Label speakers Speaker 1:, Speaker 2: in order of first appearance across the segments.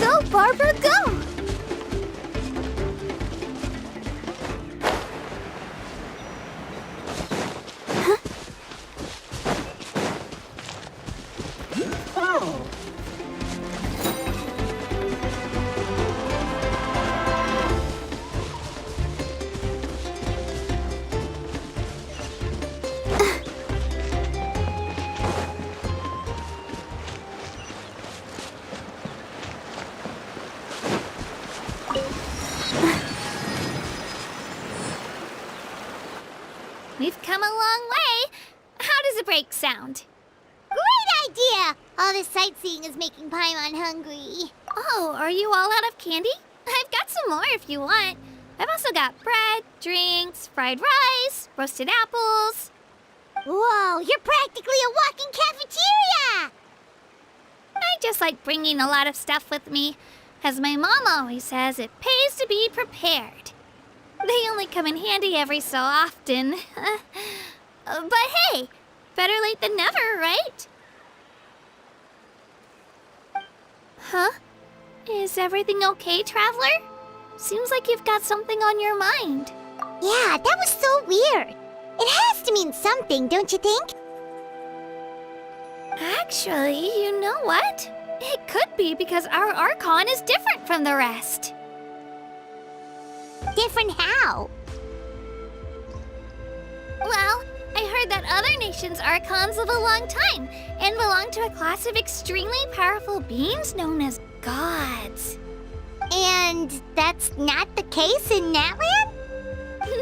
Speaker 1: Go, Barbara, go! We've come a long way. How does a break sound?
Speaker 2: Great idea! All this sightseeing is making Paimon hungry.
Speaker 1: Oh, are you all out of candy? I've got some more if you want. I've also got bread, drinks, fried rice, roasted apples.
Speaker 2: Whoa, you're practically a walking cafeteria!
Speaker 1: I just like bringing a lot of stuff with me. As my mom always says, it pays to be prepared. They only come in handy every so often. But hey, better late than never, right? Huh? Is everything okay, Traveler? Seems like you've got something on your mind.
Speaker 2: Yeah, that was so weird. It has to mean something, don't you think?
Speaker 1: Actually, you know what? It could be because our Archon is different from the rest.
Speaker 2: Different how?
Speaker 1: Well, I heard that other nations' Archons live a long time and belong to a class of extremely powerful beings known as gods.
Speaker 2: And that's not the case in Natlan?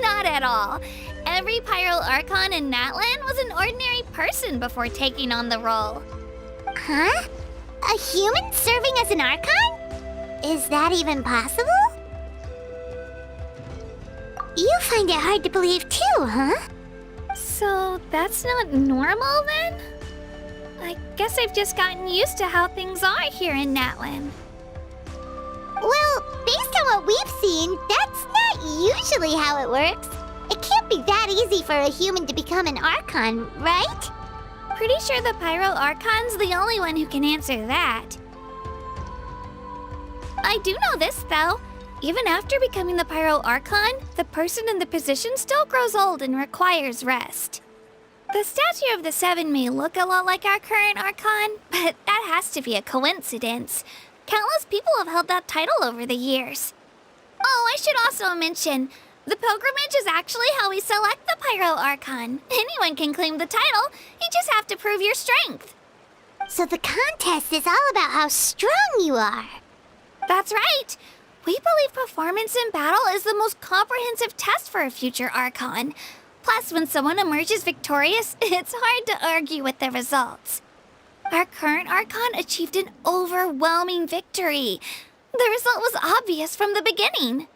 Speaker 1: Not at all. Every Pyro Archon in Natlan was an ordinary person before taking on the role.
Speaker 2: Huh? A human serving as an Archon? Is that even possible? You find it hard to believe too, huh?
Speaker 1: So that's not normal then? I guess I've just gotten used to how things are here in Natlan.
Speaker 2: Well, based on what we've seen, that's not usually how it works. It can't be that easy for a human to become an Archon, right?
Speaker 1: Pretty sure the Pyro Archon's the only one who can answer that. I do know this, though. Even after becoming the Pyro Archon, the person in the position still grows old and requires rest. The statue of the Seven may look a lot like our current Archon, but that has to be a coincidence. Countless people have held that title over the years. Oh, I should also mention, the pilgrimage is actually how we select the Pyro Archon. Anyone can claim the title, you just have to prove your strength.
Speaker 2: So the contest is all about how strong you are.
Speaker 1: That's right. We believe performance in battle is the most comprehensive test for a future Archon. Plus, when someone emerges victorious, it's hard to argue with the results. Our current Archon achieved an overwhelming victory. The result was obvious from the beginning.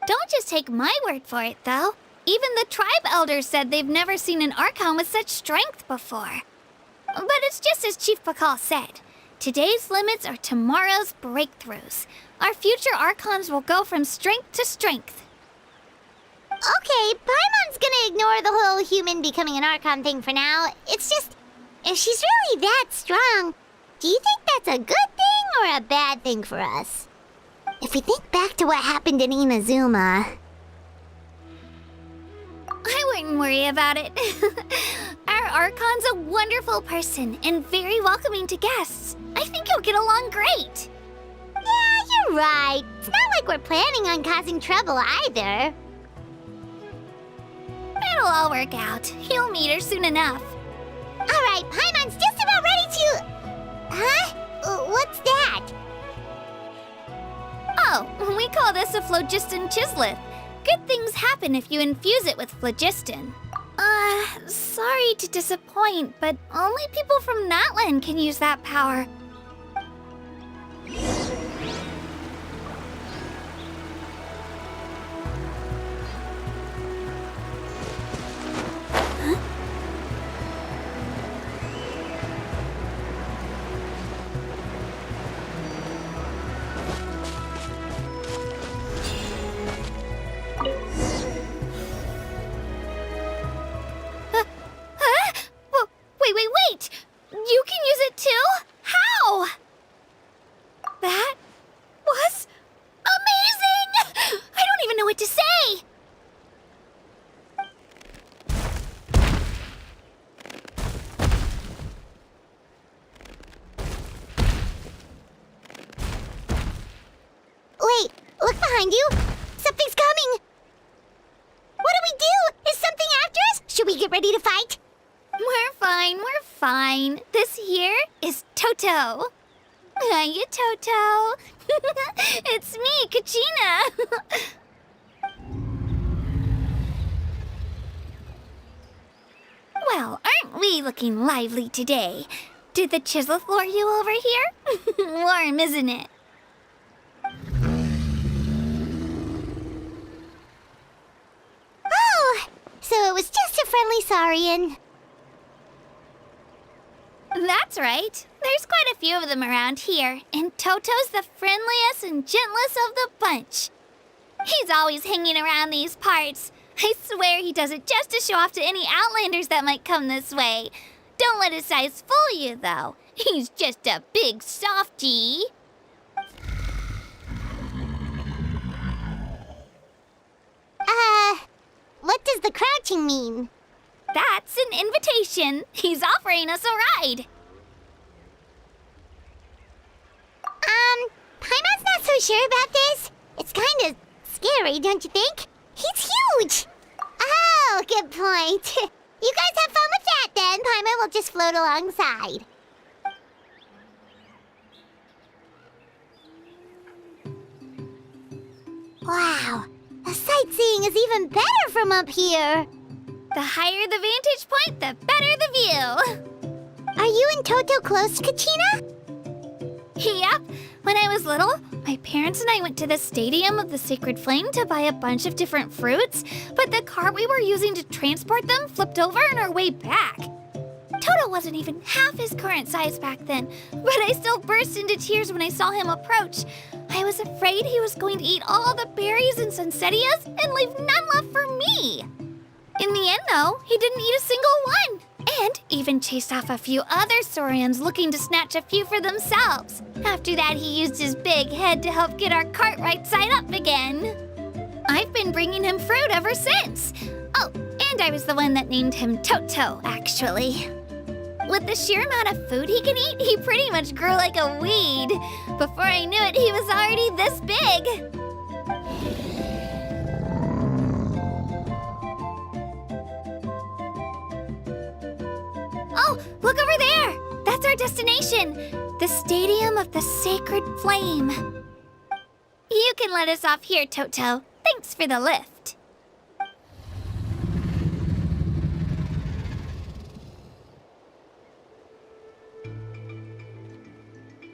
Speaker 1: Don't just take my word for it, though. Even the tribe elders said they've never seen an Archon with such strength before. But it's just as Chief Pakal said. Today's limits are tomorrow's breakthroughs. Our future Archons will go from strength to strength.
Speaker 2: Okay, Paimon's gonna ignore the whole human becoming an Archon thing for now. It's just, if she's really that strong, do you think that's a good thing or a bad thing for us? If we think back to what happened in Inazuma...
Speaker 1: I wouldn't worry about it. Our Archon's a wonderful person and very welcoming to guests. I think you'll get along great.
Speaker 2: Yeah, you're right. It's not like we're planning on causing trouble either.
Speaker 1: It'll all work out. You'll meet her soon enough.
Speaker 2: Alright, Paimon's just about ready to... Huh? What's that?
Speaker 1: Oh, we call this a phlogiston chisleth. Good things happen if you infuse it with phlogiston. Sorry to disappoint, but only people from Natlan can use that power. Wait! You can use it too? How?
Speaker 2: Look behind you! Something's coming! What do we do? Is something after us? Should we get ready to fight?
Speaker 1: We're fine, we're fine. This here is Toto. Hiya, Toto. It's me, Kachina. Well, aren't we looking lively today? Did the chisel floor you over here? Warm, isn't it?
Speaker 2: Oh, so it was just a friendly saurian.
Speaker 1: That's right. There's quite a few of them around here, and Toto's the friendliest and gentlest of the bunch. He's always hanging around these parts. I swear he does it just to show off to any outlanders that might come this way. Don't let his size fool you, though. He's just a big softie.
Speaker 2: What does the crouching mean?
Speaker 1: That's an invitation. He's offering us a ride.
Speaker 2: Paimon's not so sure about this. It's kind of scary, don't you think? He's huge! Oh, good point. You guys have fun with that then. Paimon will just float alongside. Wow, the sightseeing is even better from up here.
Speaker 1: The higher the vantage point, the better the view.
Speaker 2: Are you and Toto close, Kachina?
Speaker 1: Yep. When I was little, my parents and I went to the Stadium of the Sacred Flame to buy a bunch of different fruits, but the cart we were using to transport them flipped over on our way back. Toto wasn't even half his current size back then, but I still burst into tears when I saw him approach. I was afraid he was going to eat all the berries and sunsettias and leave none left for me. In the end, though, he didn't eat a single one, and even chased off a few other saurians looking to snatch a few for themselves. After that, he used his big head to help get our cart right side up again. I've been bringing him fruit ever since. Oh, and I was the one that named him Toto, actually. With the sheer amount of food he can eat, he pretty much grew like a weed. Before I knew it, he was already this big. Oh, look over there! That's our destination, the Stadium of the Sacred Flame. You can let us off here, Toto. Thanks for the lift.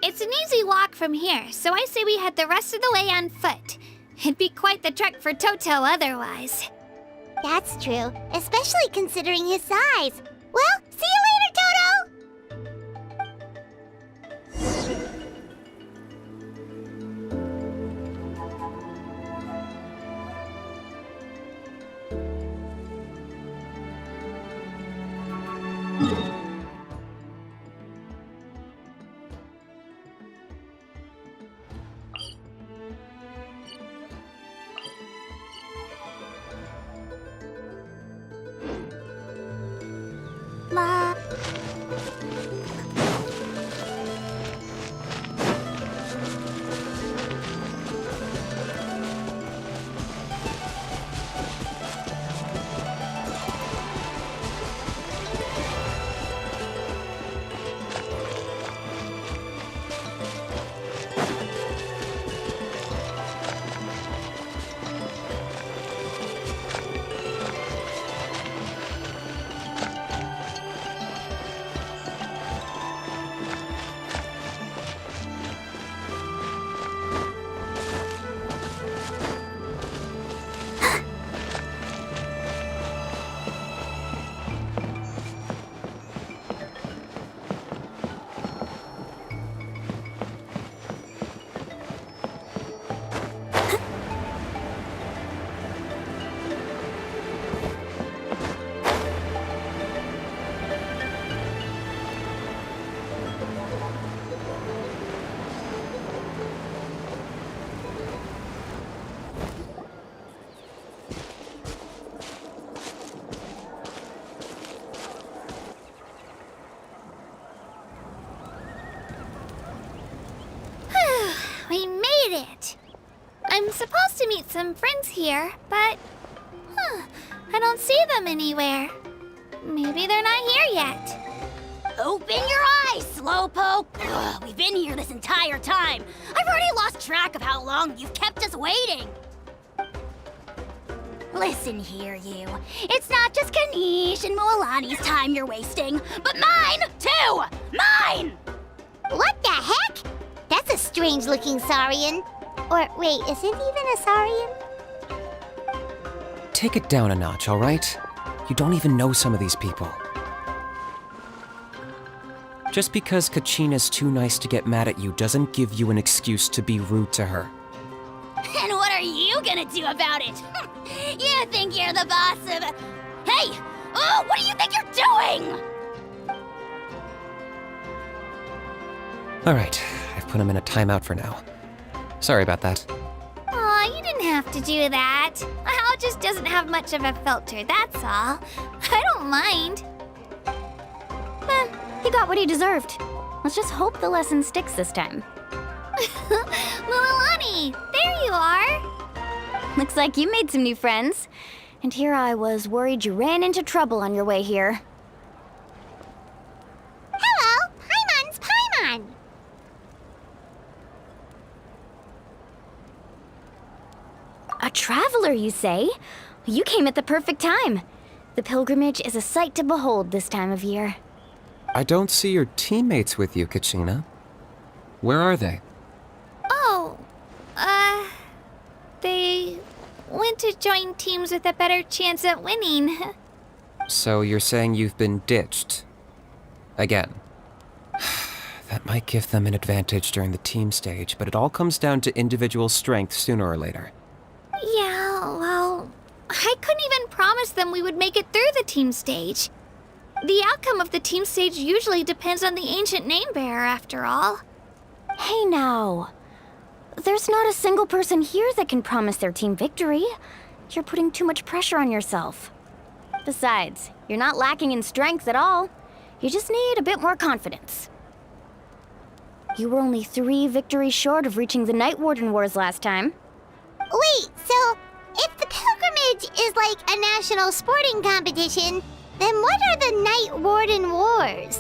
Speaker 1: It's an easy walk from here, so I say we head the rest of the way on foot. It'd be quite the trek for Toto otherwise.
Speaker 2: That's true, especially considering his size. Well, see you later, Toto! La. We made it!
Speaker 1: I'm supposed to meet some friends here, but... I don't see them anywhere. Maybe they're not here yet.
Speaker 3: Open your eyes, Slowpoke! Ugh, we've been here this entire time. I've already lost track of how long you've kept us waiting. Listen here, you. It's not just Kanish and Moalani's time you're wasting, but mine, too! Mine!
Speaker 2: What the heck? That's a strange-looking Saurian. Or, wait, is it even a Saurian?
Speaker 4: Take it down a notch, all right? You don't even know some of these people. Just because Kachina's too nice to get mad at you doesn't give you an excuse to be rude to her.
Speaker 3: And what are you gonna do about it? You think you're the boss of... Hey! Oh, what do you think you're doing?
Speaker 4: All right, I've put him in a timeout for now. Sorry about that.
Speaker 1: Aw, you didn't have to do that. Hal just doesn't have much of a filter, that's all. I don't mind.
Speaker 5: He got what he deserved. Let's just hope the lesson sticks this time.
Speaker 1: Mualani, there you are.
Speaker 5: Looks like you made some new friends. And here I was worried you ran into trouble on your way here.
Speaker 2: Hello, Paimon's Paimon.
Speaker 5: A traveler, you say? You came at the perfect time. The pilgrimage is a sight to behold this time of year.
Speaker 4: I don't see your teammates with you, Kachina. Where are they?
Speaker 1: Oh, they went to join teams with a better chance at winning.
Speaker 4: So you're saying you've been ditched? Again. That might give them an advantage during the team stage, but it all comes down to individual strength sooner or later.
Speaker 1: Yeah, well, I couldn't even promise them we would make it through the team stage. The outcome of the team stage usually depends on the ancient name bearer, after all.
Speaker 5: Hey now. There's not a single person here that can promise their team victory. You're putting too much pressure on yourself. Besides, you're not lacking in strength at all. You just need a bit more confidence. You were only 3 victories short of reaching the Night Warden Wars last time.
Speaker 2: Wait, so if the pilgrimage is like a national sporting competition, then what are the Night Warden Wars?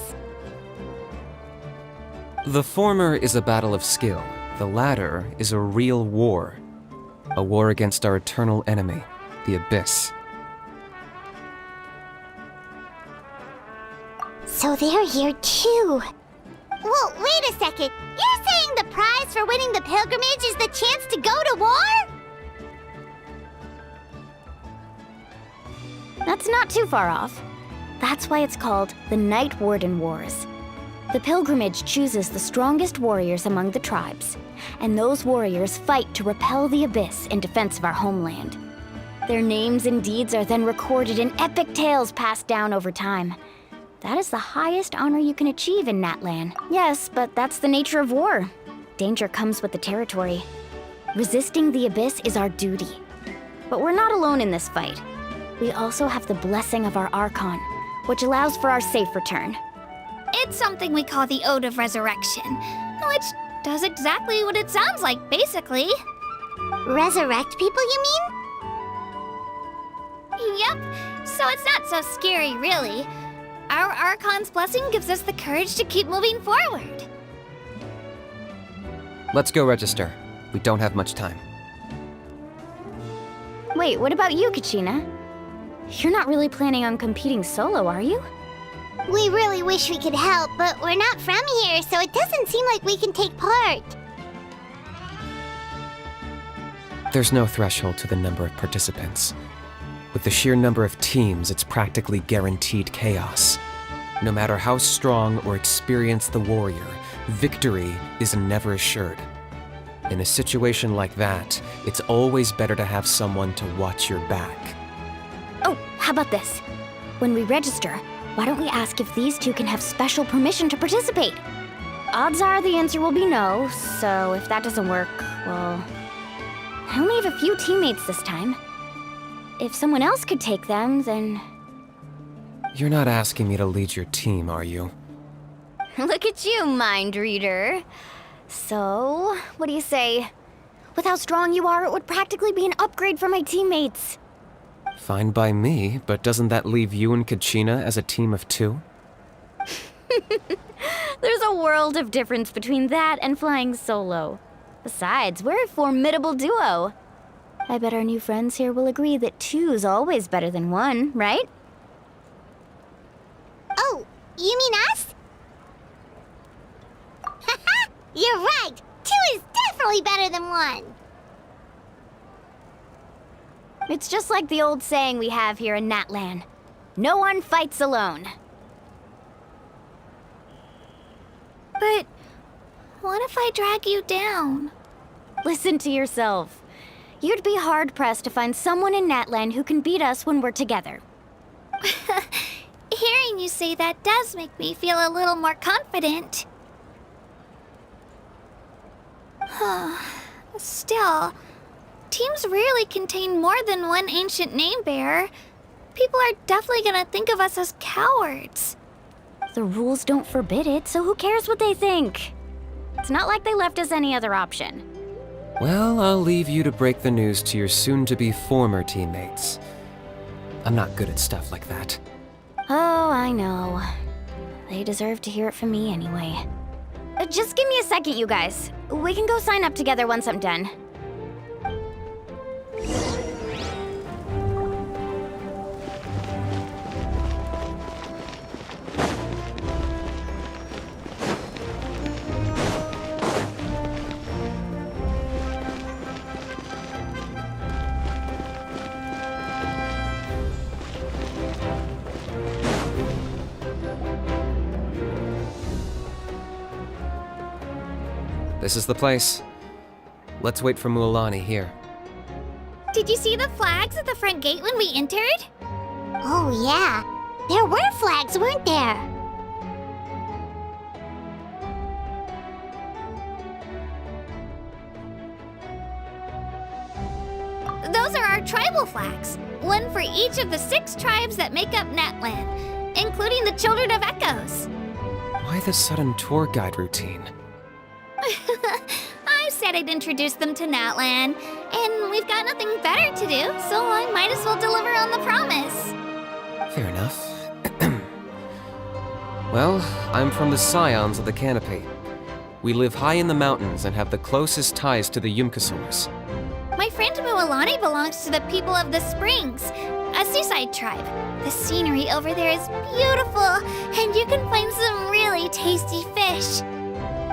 Speaker 4: The former is a battle of skill. The latter is a real war. A war against our eternal enemy, the Abyss.
Speaker 2: So they're here too. Well, wait a second. You're saying the prize for winning the pilgrimage is the chance to go to war?
Speaker 5: That's not too far off. That's why it's called the Night Warden Wars. The pilgrimage chooses the strongest warriors among the tribes, and those warriors fight to repel the Abyss in defense of our homeland. Their names and deeds are then recorded in epic tales passed down over time. That is the highest honor you can achieve in Natlan. Yes, but that's the nature of war. Danger comes with the territory. Resisting the Abyss is our duty. But we're not alone in this fight. We also have the blessing of our Archon, which allows for our safe return.
Speaker 1: It's something we call the Ode of Resurrection, which does exactly what it sounds like, basically.
Speaker 2: Resurrect people, you mean?
Speaker 1: Yep, so it's not so scary, really. Our Archon's blessing gives us the courage to keep moving forward.
Speaker 4: Let's go register. We don't have much time.
Speaker 5: Wait, what about you, Kachina? You're not really planning on competing solo, are you?
Speaker 2: We really wish we could help, but we're not from here, so it doesn't seem like we can take part.
Speaker 4: There's no threshold to the number of participants. With the sheer number of teams, it's practically guaranteed chaos. No matter how strong or experienced the warrior, victory is never assured. In a situation like that, it's always better to have someone to watch your back.
Speaker 5: Oh, how about this? When we register, why don't we ask if these two can have special permission to participate? Odds are the answer will be no, so if that doesn't work, well... I only have a few teammates this time. If someone else could take them, then...
Speaker 4: You're not asking me to lead your team, are you?
Speaker 5: Look at you, mind reader. So, what do you say? With how strong you are, it would practically be an upgrade for my teammates.
Speaker 4: Fine by me, but doesn't that leave you and Kachina as a team of 2?
Speaker 5: There's a world of difference between that and flying solo. Besides, we're a formidable duo. I bet our new friends here will agree that 2's always better than 1, right?
Speaker 2: Oh, you mean us? Haha, you're right. 2 is definitely better than 1.
Speaker 5: It's just like the old saying we have here in Natlan. No one fights alone.
Speaker 1: But what if I drag you down?
Speaker 5: Listen to yourself. You'd be hard-pressed to find someone in Natlan who can beat us when we're together.
Speaker 1: Hearing you say that does make me feel a little more confident. Still, teams rarely contain more than one ancient name bearer. People are definitely gonna think of us as cowards.
Speaker 5: The rules don't forbid it, so who cares what they think? It's not like they left us any other option.
Speaker 4: Well, I'll leave you to break the news to your soon-to-be former teammates. I'm not good at stuff like that.
Speaker 5: Oh, I know. They deserve to hear it from me anyway. Just give me a second, you guys. We can go sign up together once I'm done.
Speaker 4: This is the place. Let's wait for Mualani here.
Speaker 1: Did you see the flags at the front gate when we entered?
Speaker 2: Oh, yeah. There were flags, weren't there?
Speaker 1: Those are our tribal flags. One for each of the 6 tribes that make up Natlan, including the Children of Echoes.
Speaker 4: Why the sudden tour guide routine?
Speaker 1: I said I'd introduce them to Natlan, and we've got nothing better to do, so I might as well deliver on the promise.
Speaker 4: Fair enough. Well, I'm from the Scions of the Canopy. We live high in the mountains and have the closest ties to the Yumkasaurs.
Speaker 1: My friend Mualani belongs to the people of the Springs, a seaside tribe. The scenery over there is beautiful, and you can find some really tasty fish.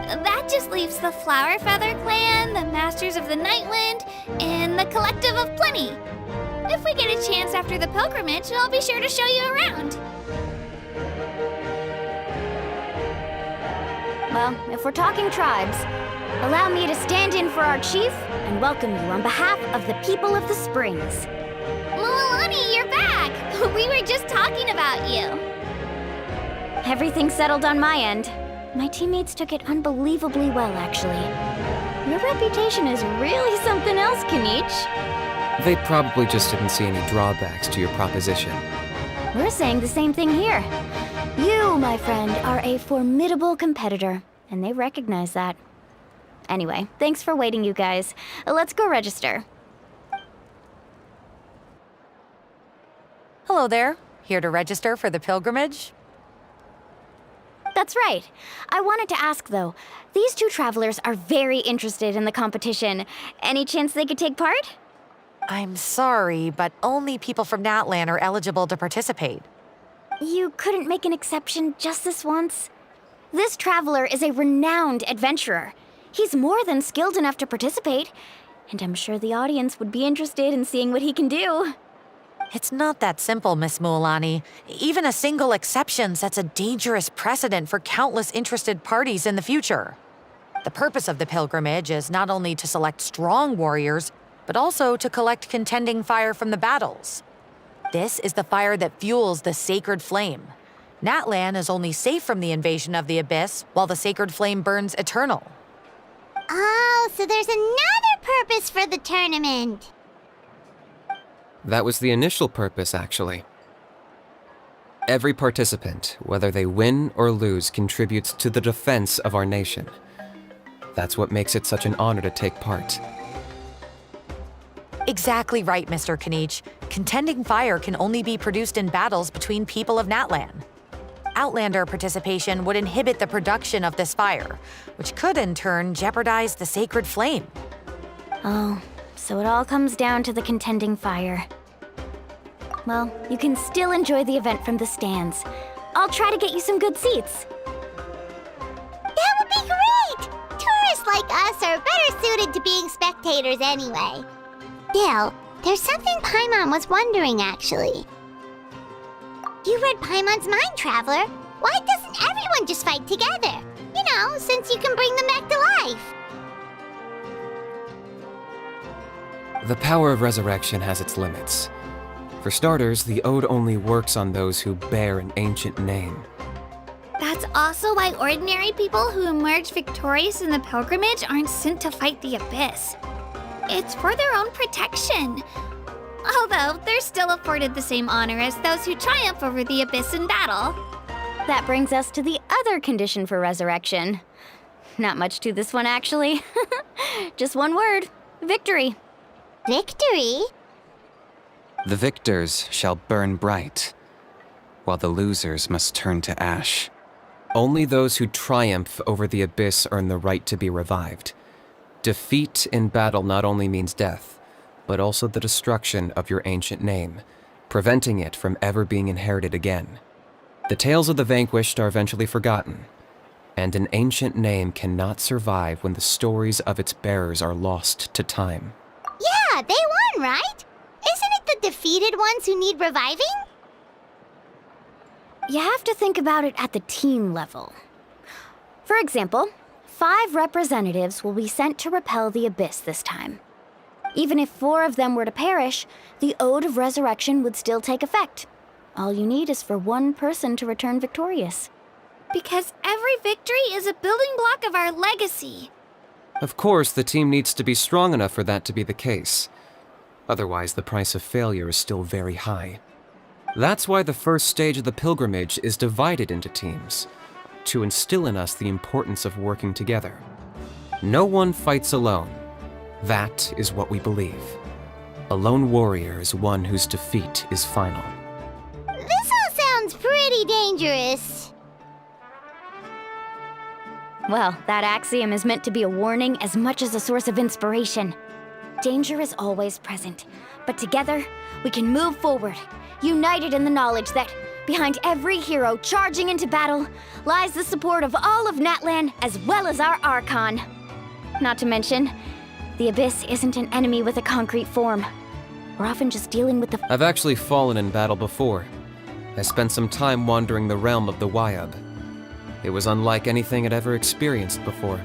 Speaker 1: That just leaves the Flower Feather Clan, the Masters of the Nightwind, and the Collective of Plenty. If we get a chance after the pilgrimage, I'll be sure to show you around.
Speaker 5: Well, if we're talking tribes, allow me to stand in for our chief and welcome you on behalf of the people of the Springs.
Speaker 1: Mualani, you're back! We were just talking about you.
Speaker 5: Everything's settled on my end. My teammates took it unbelievably well, actually. Your reputation is really something else, Kanich.
Speaker 4: They probably just didn't see any drawbacks to your proposition.
Speaker 5: We're saying the same thing here. You, my friend, are a formidable competitor, and they recognize that. Anyway, thanks for waiting, you guys. Let's go register.
Speaker 6: Hello there. Here to register for the pilgrimage?
Speaker 5: That's right. I wanted to ask, though. These 2 travelers are very interested in the competition. Any chance they could take part?
Speaker 6: I'm sorry, but only people from Natlan are eligible to participate.
Speaker 5: You couldn't make an exception just this once? This traveler is a renowned adventurer. He's more than skilled enough to participate, and I'm sure the audience would be interested in seeing what he can do.
Speaker 6: It's not that simple, Miss Mualani. Even a single exception sets a dangerous precedent for countless interested parties in the future. The purpose of the pilgrimage is not only to select strong warriors, but also to collect contending fire from the battles. This is the fire that fuels the sacred flame. Natlan is only safe from the invasion of the Abyss, while the sacred flame burns eternal.
Speaker 2: Oh, so there's another purpose for the tournament.
Speaker 4: That was the initial purpose, actually. Every participant, whether they win or lose, contributes to the defense of our nation. That's what makes it such an honor to take part.
Speaker 6: Exactly right, Mr. Kanich. Contending fire can only be produced in battles between people of Natlan. Outlander participation would inhibit the production of this fire, which could in turn jeopardize the sacred flame.
Speaker 5: Oh, so it all comes down to the contending fire. Well, you can still enjoy the event from the stands. I'll try to get you some good seats.
Speaker 2: That would be great! Tourists like us are better suited to being spectators anyway. Still, there's something Paimon was wondering, actually. You read Paimon's mind, Traveler. Why doesn't everyone just fight together? You know, since you can bring them back to life.
Speaker 4: The power of resurrection has its limits. For starters, the ode only works on those who bear an ancient name.
Speaker 1: That's also why ordinary people who emerge victorious in the pilgrimage aren't sent to fight the abyss. It's for their own protection. Although, they're still afforded the same honor as those who triumph over the abyss in battle.
Speaker 5: That brings us to the other condition for resurrection. Not much to this one, actually. Just one word: victory.
Speaker 2: Victory?
Speaker 7: The victors shall burn bright, while the losers must turn to ash.
Speaker 4: Only those who triumph over the abyss earn the right to be revived. Defeat in battle not only means death, but also the destruction of your ancient name, preventing it from ever being inherited again. The tales of the vanquished are eventually forgotten, and an ancient name cannot survive when the stories of its bearers are lost to time.
Speaker 2: Yeah, they won, right? Isn't it the defeated ones who need reviving?
Speaker 5: You have to think about it at the team level. For example, 5 representatives will be sent to repel the abyss this time. Even if 4 of them were to perish, the Ode of Resurrection would still take effect. All you need is for 1 person to return victorious.
Speaker 1: Because every victory is a building block of our legacy.
Speaker 4: Of course, the team needs to be strong enough for that to be the case. Otherwise, the price of failure is still very high. That's why the first stage of the pilgrimage is divided into teams, to instill in us the importance of working together. No one fights alone. That is what we believe. A lone warrior is one whose defeat is final.
Speaker 2: This all sounds pretty dangerous.
Speaker 5: Well, that axiom is meant to be a warning as much as a source of inspiration. Danger is always present, but together, we can move forward, united in the knowledge that behind every hero charging into battle lies the support of all of Natlan as well as our Archon. Not to mention, the Abyss isn't an enemy with a concrete form. We're often just dealing with the...
Speaker 4: I've actually fallen in battle before. I spent some time wandering the realm of the Wyab. It was unlike anything I'd ever experienced before.